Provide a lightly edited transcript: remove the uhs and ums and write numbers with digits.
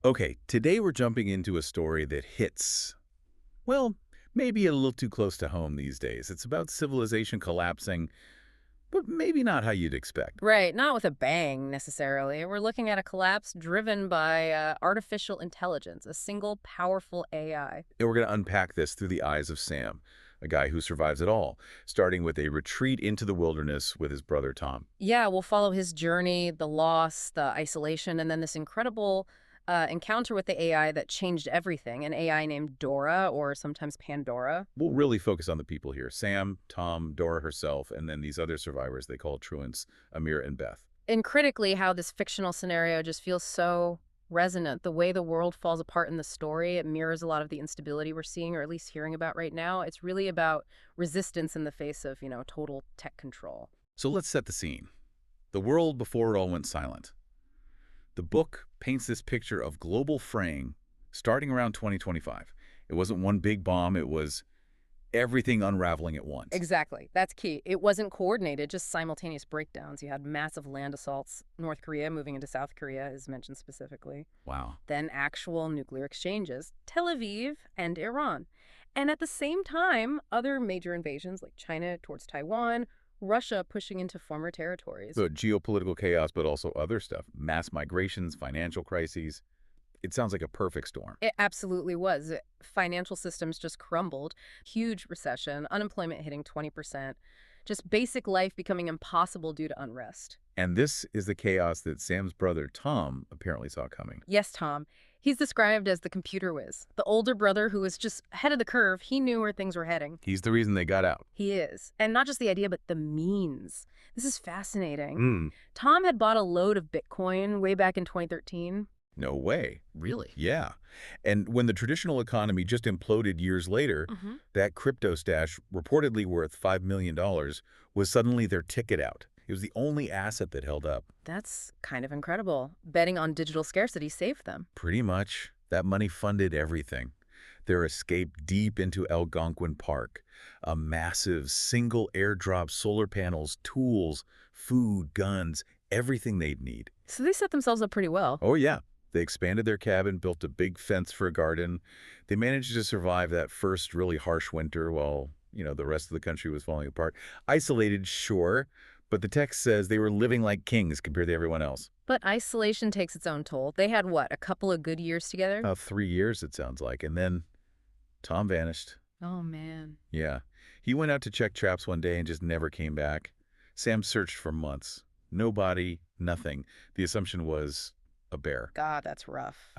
Okay, today we're jumping into a story that hits, well, maybe a little too close to home these days. It's about civilization collapsing, but maybe not how you'd expect. Right, not with a bang necessarily. We're looking at a collapse driven by artificial intelligence, a single powerful AI. And we're going to unpack this through the eyes of Sam, a guy who survives it all, starting with a retreat into the wilderness with his brother Tom. Yeah, we'll follow his journey, the loss, the isolation, and then this incredible encounter with the AI that changed everything, an AI named Dora, or sometimes Pandora. We'll really focus on the people here: Sam, Tom, Dora herself, and then these other survivors they call truants, Amir and Beth. And critically, how this fictional scenario just feels so resonant. The way the world falls apart in the story, it mirrors a lot of the instability we're seeing, or at least hearing about right now. It's really about resistance in the face of, total tech control. So let's set the scene. The world before it all went silent. The book paints this picture of global fraying starting around 2025. It wasn't one big bomb, it was everything unraveling at once. Exactly. That's key. It wasn't coordinated, just simultaneous breakdowns. You had massive land assaults. North Korea moving into South Korea is mentioned specifically. Wow. Then actual nuclear exchanges, Tel Aviv and Iran. And at the same time, other major invasions like China towards Taiwan, Russia pushing into former territories. So geopolitical chaos, but also other stuff: mass migrations, financial crises. It sounds like a perfect storm. It absolutely was. Financial systems just crumbled. Huge recession, unemployment hitting 20%, just basic life becoming impossible due to unrest. And this is the chaos that Sam's brother Tom apparently saw coming. Yes, Tom. He's described as the computer whiz. The older brother who was just ahead of the curve, he knew where things were heading. He's the reason they got out. He is. And not just the idea, but the means. This is fascinating. Hmm. Tom had bought a load of Bitcoin way back in 2013. No way. Really? Yeah. And when the traditional economy just imploded years later, Hmm. that crypto stash, reportedly worth $5 million, was suddenly their ticket out. It was the only asset that held up. That's kind of incredible. Betting on digital scarcity saved them. Pretty much. That money funded everything. Their escape deep into Algonquin Park, a massive single airdrop, solar panels, tools, food, guns, everything they'd need. So they set themselves up pretty well. Oh, yeah. They expanded their cabin, built a big fence for a garden. They managed to survive that first really harsh winter while, the rest of the country was falling apart. Isolated, sure, but the text says they were living like kings compared to everyone else. But isolation takes its own toll. They had what, a couple of good years together? About 3 years, it sounds like. And then Tom vanished. Oh, man. Yeah. He went out to check traps one day and just never came back. Sam searched for months. No body, nothing. The assumption was a bear. God, that's rough.